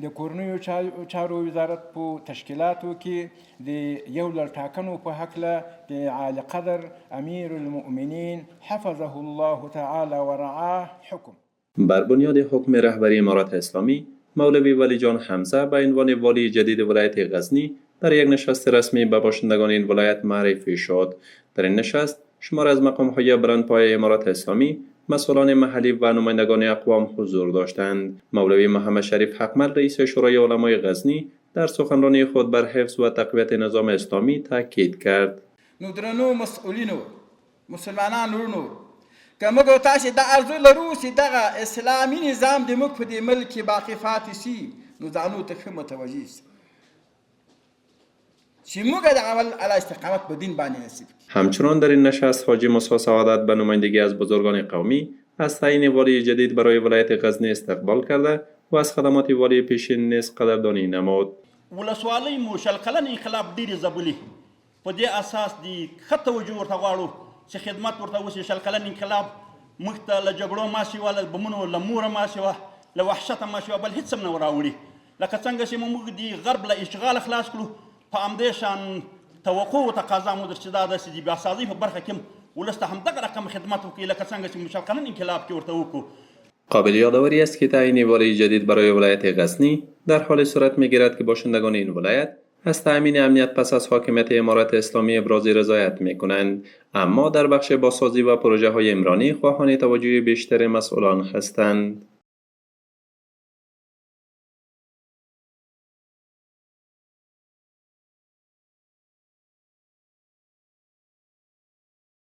د کورنیو چارو وزارت په تشکیلاتو کې د یو لړ ټاکنو په هکله د عالی قدر امیر المؤمنین حفظه الله تعالی و رعاه حکم. بر بنیاد حکم رهبری امارت اسلامی، مولوی ولی جان حمزه به عنوان والی جدید ولایت غزنی در یک نشست رسمی به باشندگان این ولایت معرفی شد. در این نشست شمار از مقام‌های بلندپایه امارت اسلامی، مسئولان محلی و نمایندگان اقوام حضور داشتند. مولوی محمد شریف حقمل رئیس شورای علمای غزنی در سخنرانی خود بر حفظ و تقویت نظام اسلامی تاکید کرد. نو درنو مسئولینو مسلمانان ورونو که موږ تاسې د ارزو لرو چې دغه اسلامي نظام د موږ په دې ملک کې باقي پاتې سي، نو ځانو ته ښه متوجه سي چې موږ د عمل علی استقامت په دین باندې نصیب. همچنان در این نشست حاجی موسی سعادت به نمایندگی از بزرگان قومی از تعیین والی جدید برای ولایت غزنی استقبال کرده و از خدمات والی پیشین نیز قدردانی نمود. ولسوالۍ مو شل کلن انقلاب ډېرې ځپلي، په دې اساس دي ښه توجه ورته غواړو چې خدمت ورته وشي. شل کلن انقلاب موږ ته له جګړو ماشي وه، له بمونو له موره ماشي وه، له وحشته ماشي وه، بل هېڅ هم نه راوړي. لکه څنګه چې موږ د غرب له اشغال خلاص کړو، په همدې شان توقع و تقاضا مو درته دا ده چې د بیاسازۍ په برخه کې هم ولس ته همدغه رقم خدمت وکړي لکه څنګه چې موږ شل کلن انقلاب کې ورته وکړو. قابل یادآوری است که تعیین والی جدید برای ولایت غزنی در حال صورت می‌گیرد که باشندگان این ولایت از تأمین امنیت پس از حاکمیت امارت اسلامی ابراز رضایت می‌کنند، اما در بخش بازسازی و پروژه‌های عمرانی خواهان توجه بیشتر مسئولان هستند.